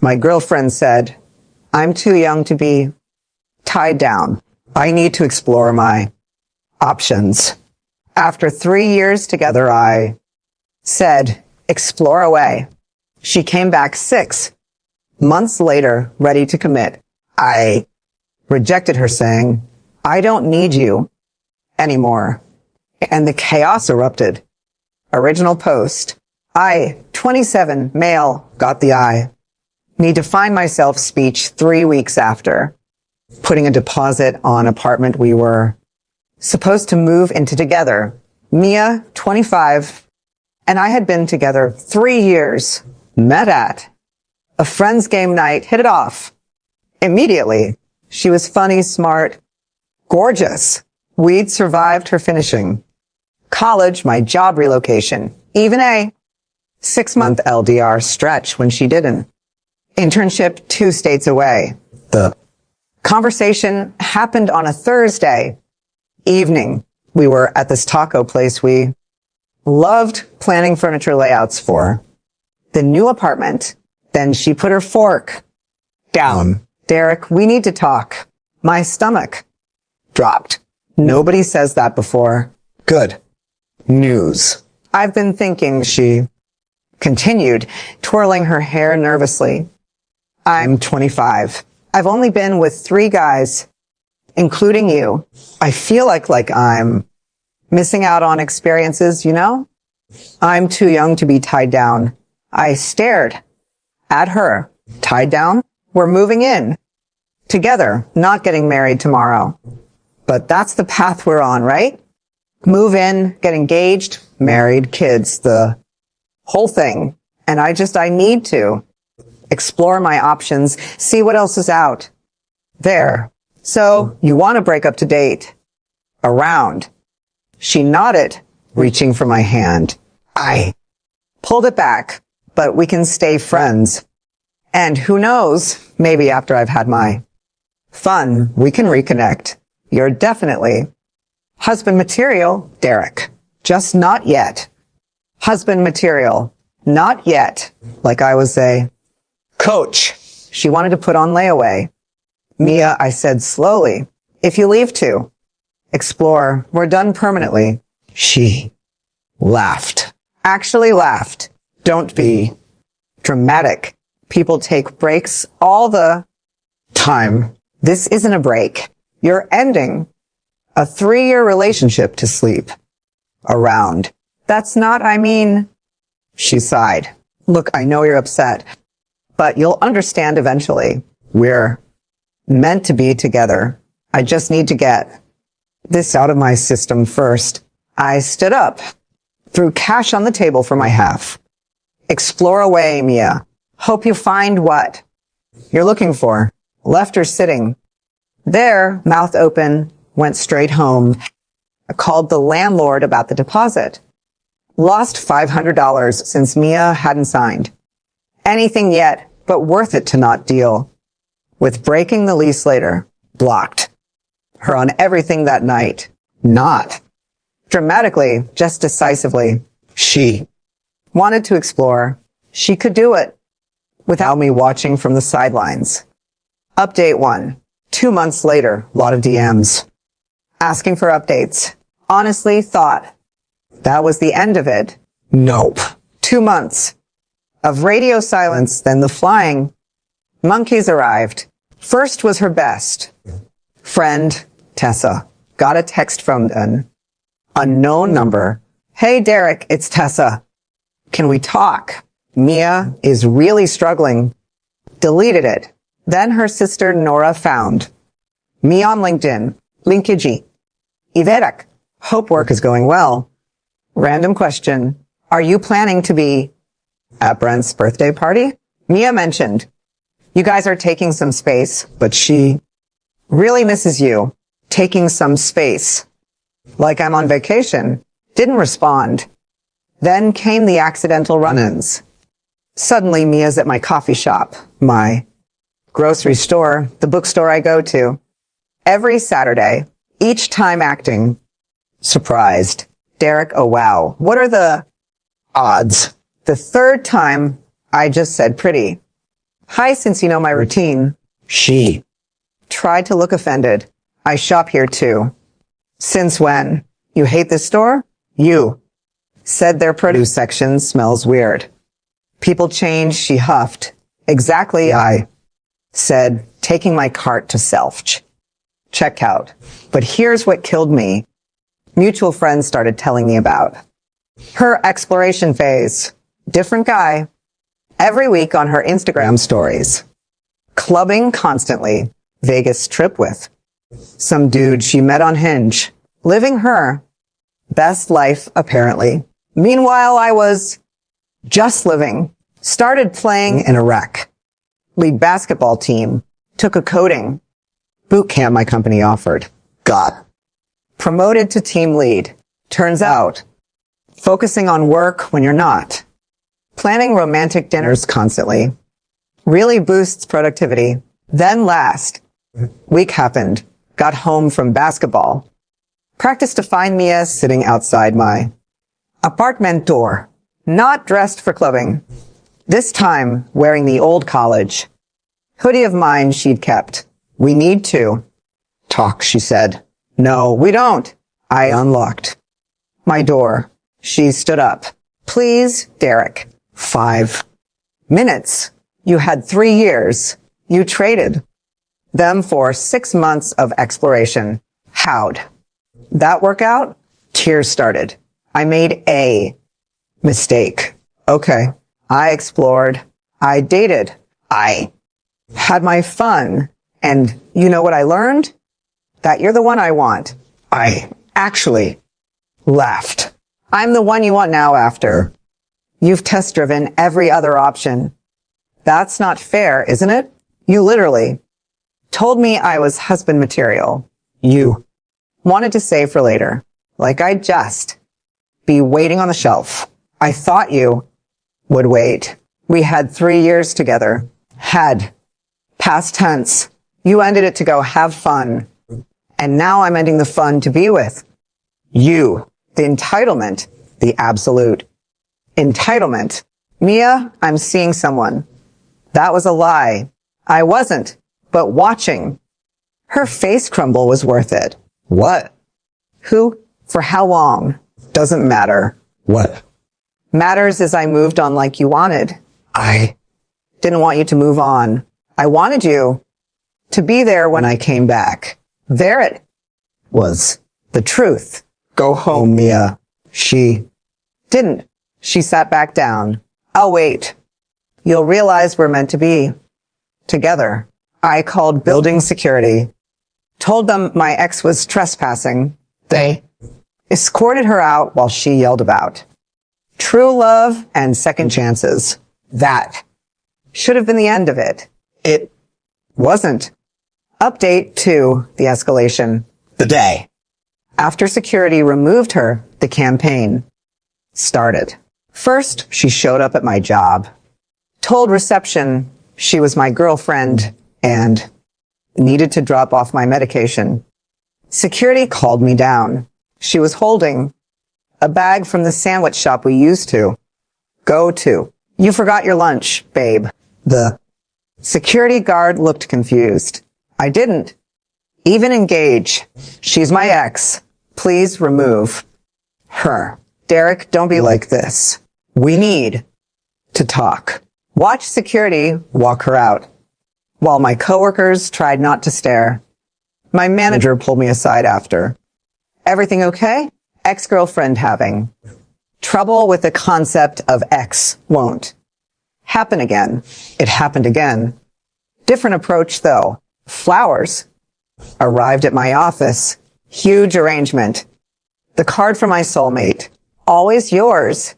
My girlfriend said, I'm too young to be tied down. I need to explore my options. After 3 years together, I said, explore away. She came back 6 months later, ready to commit. I rejected her, saying, I don't need you anymore. And the chaos erupted. Original post. I, 27, male, got the eye. Need to find myself speech 3 weeks after. Putting a deposit on apartment we were supposed to move into together. Mia, 25, and I had been together 3 years. Met at a friend's game night, hit it off. Immediately. She was funny, smart, gorgeous. We'd survived her finishing. College, my job relocation. Even a 6-month LDR stretch when she didn't. Internship 2 states away. The conversation happened on a Thursday evening. We were at this taco place we loved planning furniture layouts for. The new apartment. Then she put her fork down. Derek, we need to talk. My stomach dropped. Nobody says that before. Good news. I've been thinking, she continued, twirling her hair nervously. I'm 25. I've only been with 3 guys, including you. I feel like I'm missing out on experiences, you know? I'm too young to be tied down. I stared at her. Tied down? We're moving in together, not getting married tomorrow. But that's the path we're on, right? Move in, get engaged, married, kids, the whole thing. And I need to explore my options, see what else is out there. So you want to break up to date? Around. She nodded, reaching for my hand. I pulled it back, but we can stay friends. And who knows, maybe after I've had my fun, we can reconnect. You're definitely husband material, Derek. Just not yet. Husband material. Not yet. Like I was a coach. She wanted to put on layaway. Mia, I said slowly, if you leave to explore, we're done permanently. She laughed. Actually laughed. Don't be dramatic. People take breaks all the time. This isn't a break. You're ending a 3-year relationship to sleep around. That's not, she sighed. Look, I know you're upset, but you'll understand eventually. We're meant to be together. I just need to get this out of my system first. I stood up, threw cash on the table for my half. Explore away, Mia. Hope you find what you're looking for. Left her sitting there, mouth open, went straight home. I called the landlord about the deposit. Lost $500 since Mia hadn't signed anything yet, but worth it to not deal with breaking the lease later. Blocked her on everything that night. Not dramatically, just decisively. She wanted to explore. She could do it without me watching from the sidelines. Update 1. 2 months later, lot of DMs asking for updates. Honestly thought that was the end of it. Nope. 2 months of radio silence, then the flying monkeys arrived. First was her best friend, Tessa. Got a text from an unknown number. Hey, Derek, it's Tessa. Can we talk? Mia is really struggling. Deleted it. Then her sister Nora found me on LinkedIn. Linkage. Iverak. Hope work is going well. Random question. Are you planning to be at Brent's birthday party? Mia mentioned you guys are taking some space, but she really misses you. Taking some space. Like I'm on vacation. Didn't respond. Then came the accidental run-ins. Suddenly Mia's at my coffee shop, my grocery store, the bookstore I go to. Every Saturday, each time acting surprised. Derek, oh wow, what are the odds? The third time, I just said pretty Hi, since you know my routine. She tried to look offended. I shop here too. Since when? You hate this store? You said their produce section smells weird. People change, she huffed. Exactly, I said, taking my cart to self-checkout. But here's what killed me. Mutual friends started telling me about her exploration phase. Different guy. Every week on her Instagram stories. Clubbing constantly. Vegas trip with some dude she met on Hinge. Living her best life, apparently. Meanwhile, I was just living. Started playing in a rec league basketball team. Took a coding boot camp my company offered. Got promoted to team lead. Turns out, focusing on work when you're not. Planning romantic dinners constantly really boosts productivity. Then last week happened. Got home from basketball. Practiced to find Mia sitting outside my apartment door, not dressed for clubbing. This time wearing the old college hoodie of mine she'd kept. We need to talk, she said. No, we don't. I unlocked my door. She stood up. Please, Derek. 5 minutes. You had 3 years. You traded them for 6 months of exploration. How'd that work out? Tears started. I made a mistake. Okay. I explored. I dated. I had my fun. And you know what I learned? That you're the one I want. I actually laughed. I'm the one you want now after you've test driven every other option. That's not fair, isn't it? You literally told me I was husband material. You wanted to save for later. Like I'd just be waiting on the shelf. I thought you would wait. We had 3 years together. Had. Past tense. You ended it to go have fun. And now I'm ending the fun to be with you. The entitlement. The absolute entitlement. Mia, I'm seeing someone. That was a lie. I wasn't, but watching her face crumble was worth it. What? Who? For how long? Doesn't matter. What? Matters is I moved on like you wanted. I didn't want you to move on. I wanted you to be there when I came back. There it was. The truth. Go home, Mia. She didn't. She sat back down. I'll wait. You'll realize we're meant to be together. I called building security. Told them my ex was trespassing. They escorted her out while she yelled about true love and second chances. That should have been the end of it. It wasn't. Update to the escalation. The day after security removed her, the campaign started. First, she showed up at my job, told reception she was my girlfriend and needed to drop off my medication. Security called me down. She was holding a bag from the sandwich shop we used to go to. You forgot your lunch, babe. The security guard looked confused. I didn't even engage. She's my ex. Please remove her. Derek, don't be like this. We need to talk. Watch security walk her out. While my coworkers tried not to stare, my manager pulled me aside after. Everything okay? Ex-girlfriend having trouble with the concept of ex won't happen again. It happened again. Different approach though. Flowers arrived at my office. Huge arrangement. The card from my soulmate. Always yours.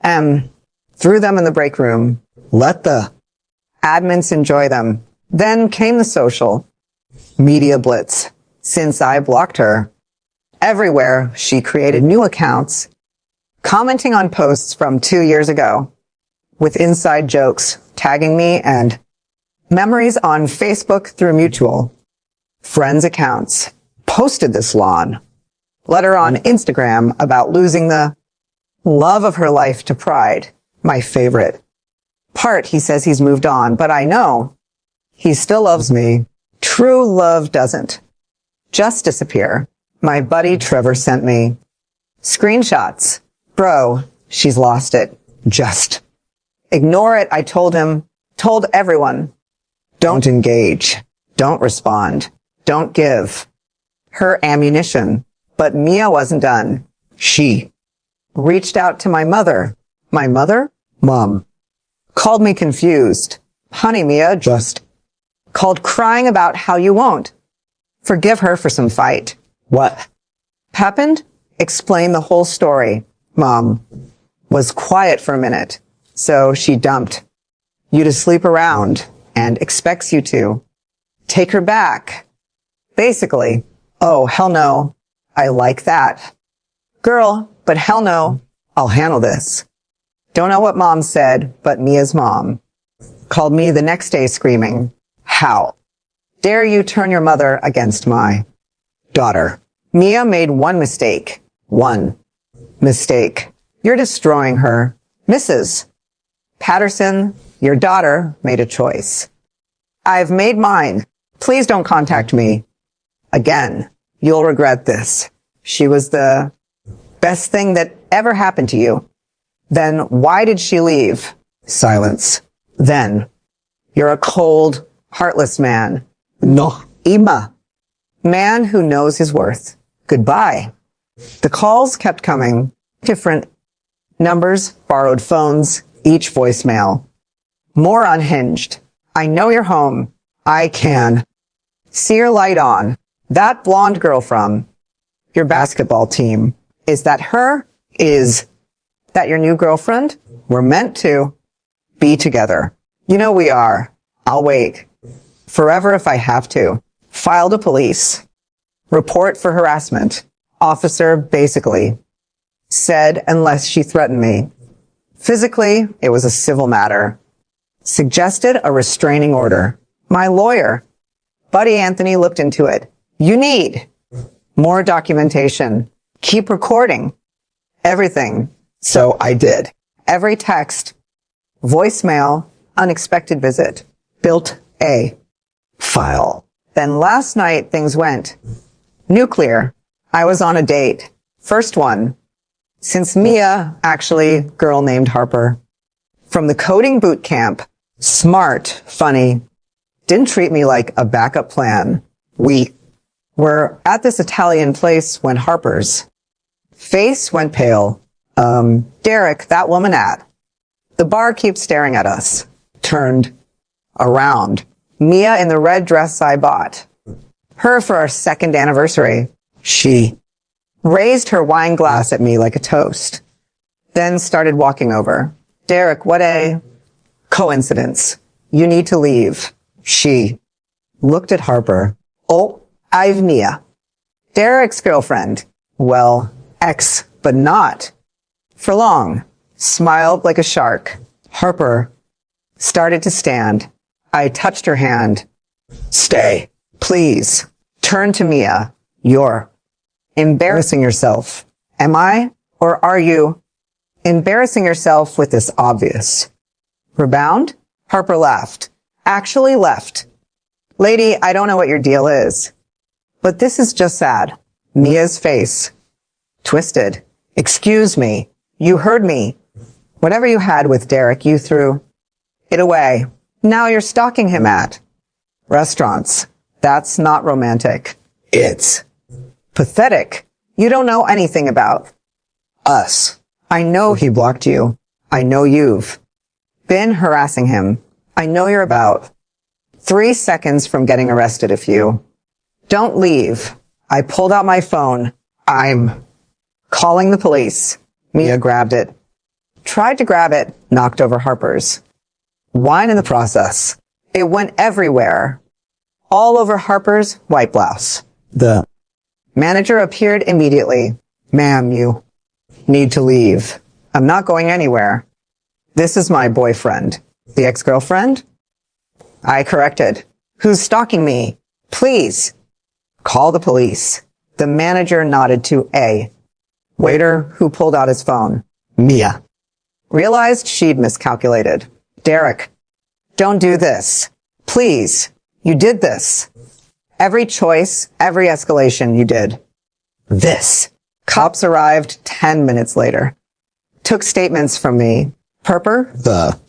Threw them in the break room. Let the admins enjoy them. Then came the social media blitz. Since I blocked her, everywhere she created new accounts, commenting on posts from 2 years ago with inside jokes, tagging me and memories on Facebook through mutual friends accounts. Posted this lawn. Let her on Instagram about losing the love of her life to pride. My favorite part, he says he's moved on, but I know he still loves me. True love doesn't just disappear. My buddy Trevor sent me screenshots. Bro, she's lost it. Just ignore it. I told him, told everyone, don't engage, don't respond, don't give her ammunition. But Mia wasn't done. She reached out to my mother. My mother? Mom. Called me confused. Honey, Mia, just called crying about how you won't forgive her for some fight. What happened? Explain the whole story. Mom was quiet for a minute. So she dumped you to sleep around and expects you to take her back. Basically, oh, hell no. I like that. Girl, but hell no. I'll handle this. Don't know what mom said, but Mia's mom called me the next day screaming, how dare you turn your mother against my daughter? Mia made one mistake. One mistake. You're destroying her. Mrs. Patterson, your daughter made a choice. I've made mine. Please don't contact me again. You'll regret this. She was the best thing that ever happened to you. Then why did she leave? Silence. Then you're a cold, heartless man. No. Ima. Man who knows his worth. Goodbye. The calls kept coming. Different numbers, borrowed phones, each voicemail. More unhinged. I know you're home. I can see your light on. That blonde girl from your basketball team. Is that her? Is that your new girlfriend? We're meant to be together. You know we are. I'll wait. Forever if I have to. File to police. Report for harassment. Officer basically said unless she threatened me. Physically, it was a civil matter. Suggested a restraining order. My lawyer, Buddy Anthony, looked into it. You need more documentation. Keep recording everything. So I did. Every text, voicemail, unexpected visit, built a file. Then last night things went nuclear. I was on a date. First one. Since Mia, actually, girl named Harper. From the coding boot camp. Smart, funny. Didn't treat me like a backup plan. We were at this Italian place when Harper's face went pale. Derek, that woman at the bar keeps staring at us. Turned around. Mia in the red dress I bought her for our second anniversary. She raised her wine glass at me like a toast, then started walking over. Derek, what a coincidence. You need to leave. She looked at Harper. Oh, I've Mia. Derek's girlfriend. Well, ex, but not for long. Smiled like a shark. Harper started to stand. I touched her hand. Stay, please. Turn to Mia. You're embarrassing yourself. Am I? Or are you embarrassing yourself with this obvious rebound? Harper laughed. Actually left. Lady, I don't know what your deal is, but this is just sad. Mia's face twisted. Excuse me. You heard me. Whatever you had with Derek, you threw it away. Now you're stalking him at restaurants. That's not romantic. It's pathetic. You don't know anything about us. I know he blocked you. I know you've been harassing him. I know you're about 3 seconds from getting arrested if you don't leave. I pulled out my phone. I'm calling the police. Mia grabbed it. Tried to grab it, knocked over Harper's wine in the process. It went everywhere. All over Harper's white blouse. The manager appeared immediately. Ma'am, you need to leave. I'm not going anywhere. This is my boyfriend. The ex-girlfriend? I corrected. Who's stalking me? Please call the police. The manager nodded to a waiter who pulled out his phone. Mia realized she'd miscalculated. Derek, don't do this. Please, you did this. Every choice, every escalation you did. This. Cops arrived 10 minutes later. Took statements from me. Perper, the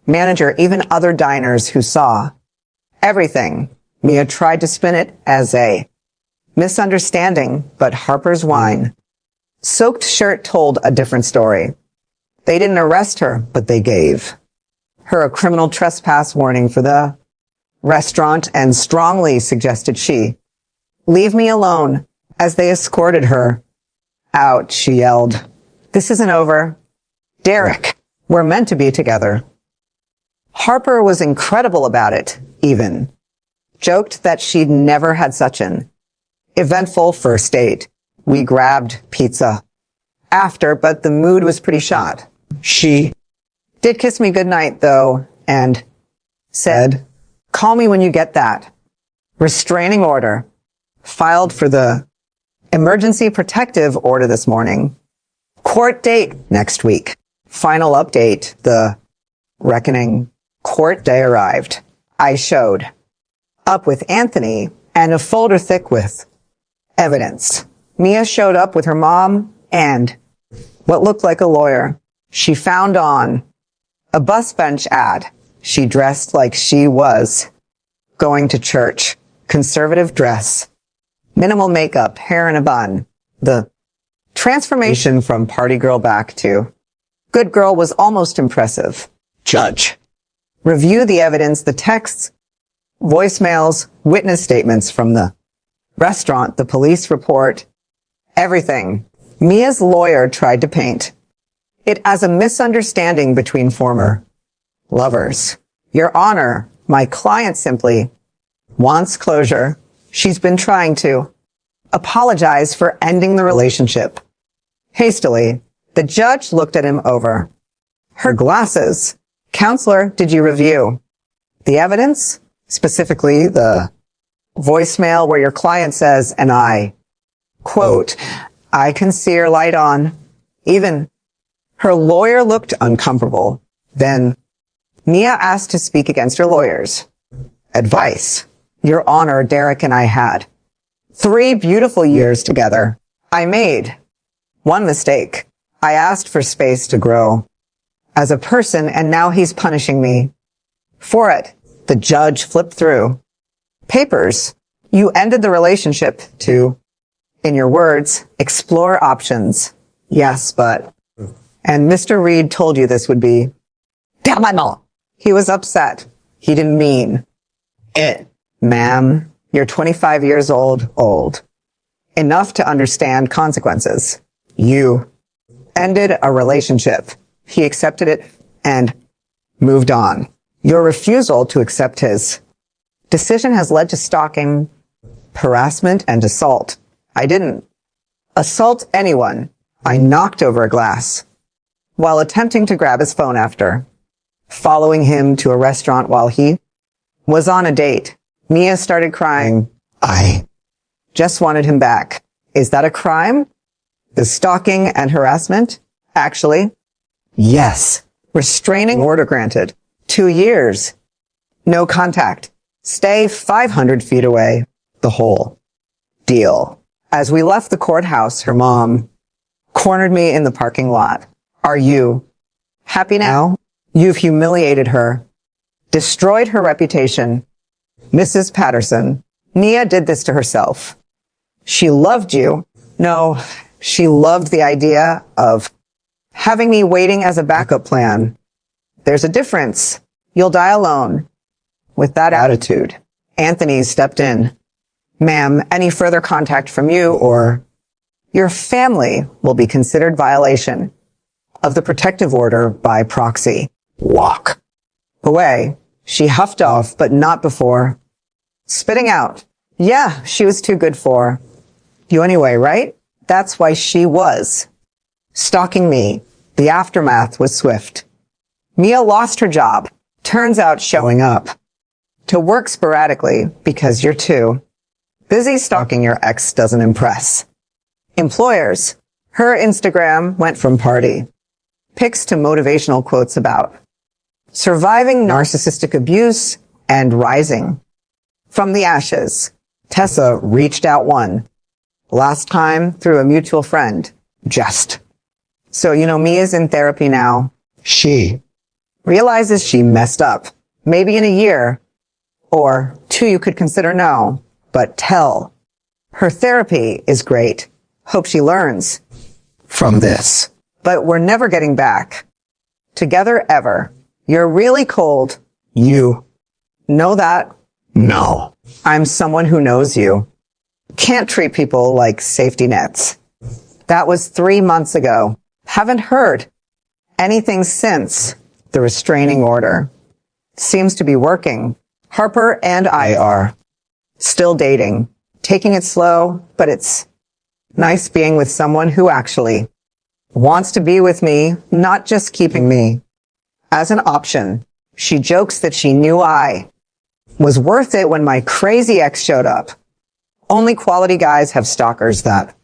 manager, even other diners who saw everything. Mia tried to spin it as a misunderstanding, but Harper's wine. Soaked shirt told a different story. They didn't arrest her, but they gave her a criminal trespass warning for the restaurant and strongly suggested she leave me alone. As they escorted her out, she yelled, "This isn't over. Derek, we're meant to be together." Harper was incredible about it, even. Joked that she'd never had such an eventful first date. We grabbed pizza after, but the mood was pretty shot. She did kiss me goodnight, though, and said, "Call me when you get that." Restraining order filed for the emergency protective order this morning. Court date next week. Final update, the reckoning. Court day arrived. I showed up with Anthony and a folder thick with evidence. Mia showed up with her mom and what looked like a lawyer. She found on a bus bench ad. She dressed like she was going to church. Conservative dress. Minimal makeup, hair in a bun. The transformation from party girl back to good girl was almost impressive. Judge. Review the evidence, the texts, voicemails, witness statements from the restaurant, the police report, everything. Mia's lawyer tried to paint it as a misunderstanding between former lovers. Your Honor, my client simply wants closure. She's been trying to apologize for ending the relationship. Hastily, the judge looked at him over her glasses. Counselor, did you review the evidence? Specifically, the voicemail where your client says, and I quote, "I can see your light on." Even her lawyer looked uncomfortable. Then Mia asked to speak against her lawyer's advice. Your Honor, Derek and I had 3 beautiful years together. I made one mistake. I asked for space to grow as a person, and now he's punishing me for it. The judge flipped through papers. You ended the relationship to, in your words, explore options. Yes, but, and Mr. Reed told you this would be, damn my mom. He was upset. He didn't mean it. Ma'am, you're 25 years old. Enough to understand consequences. You ended a relationship. He accepted it and moved on. Your refusal to accept his decision has led to stalking, harassment, and assault. I didn't assault anyone. I knocked over a glass while attempting to grab his phone after following him to a restaurant while he was on a date. Mia started crying. I just wanted him back. Is that a crime? The stalking and harassment? Actually, yes. Restraining order granted. 2 years. No contact. Stay 500 feet away. The whole deal. As we left the courthouse, her mom cornered me in the parking lot. Are you happy now? You've humiliated her, destroyed her reputation. Mrs. Patterson, Mia did this to herself. She loved you. No, she loved the idea of having me waiting as a backup plan. There's a difference. You'll die alone. With that attitude, Anthony stepped in. Ma'am, any further contact from you or your family will be considered violation of the protective order by proxy. Walk away. She huffed off, but not before spitting out. Yeah, she was too good for you anyway, right? That's why she was stalking me. The aftermath was swift. Mia lost her job. Turns out showing up to work sporadically because you're too busy stalking your ex doesn't impress employers. Her Instagram went from party pics to motivational quotes about surviving narcissistic abuse and rising from the ashes. Tessa reached out last time through a mutual friend, Just. So, Mia's in therapy now. She realizes she messed up. Maybe in a year or two you could consider no, but tell. Her therapy is great. Hope she learns from this. But we're never getting back together ever. You're really cold. You know that? No. I'm someone who knows you. Can't treat people like safety nets. That was 3 months ago. Haven't heard anything since. The restraining order seems to be working. Harper and I are still dating, taking it slow, but it's nice being with someone who actually wants to be with me, not just keeping me as an option. She jokes that she knew I was worth it when my crazy ex showed up. Only quality guys have stalkers that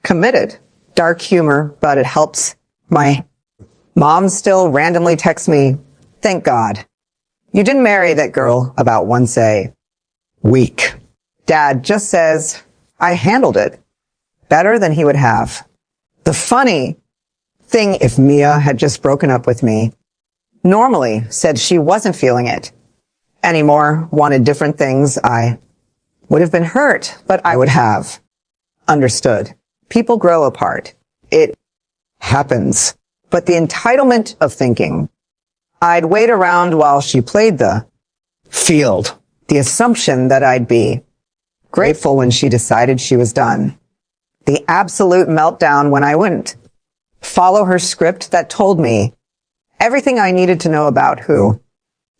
committed. Dark humor, but it helps. My mom still randomly texts me, thank God. You didn't marry that girl about once a week. Dad just says, I handled it better than he would have. The funny thing, if Mia had just broken up with me, normally said she wasn't feeling it anymore, wanted different things, I would have been hurt, but I would have understood. People grow apart. It happens. But the entitlement of thinking I'd wait around while she played the field, the assumption that I'd be grateful when she decided she was done, the absolute meltdown when I wouldn't follow her script that told me everything I needed to know about who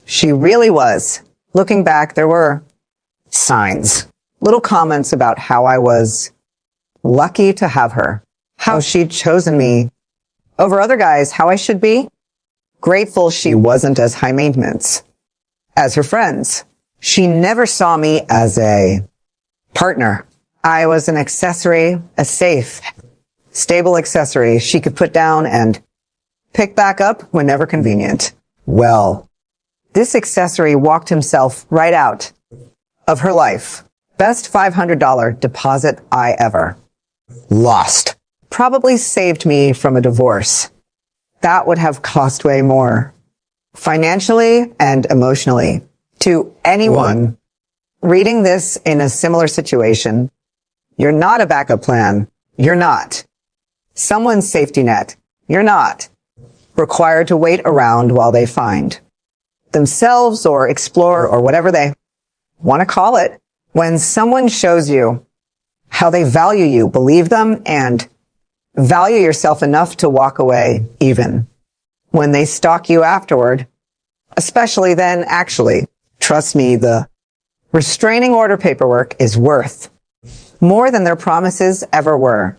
she really was. Looking back, there were signs, little comments about how I was lucky to have her, how she'd chosen me over other guys, how I should be grateful she wasn't as high maintenance as her friends. She never saw me as a partner. I was an accessory, a safe, stable accessory she could put down and pick back up whenever convenient. Well, this accessory walked himself right out of her life. Best $500 deposit I ever lost. Probably saved me from a divorce. That would have cost way more financially and emotionally to anyone reading this in a similar situation. You're not a backup plan. You're not someone's safety net. You're not required to wait around while they find themselves or explore or whatever they want to call it. When someone shows you how they value you, believe them and value yourself enough to walk away even when they stalk you afterward, especially then. Actually, trust me, the restraining order paperwork is worth more than their promises ever were.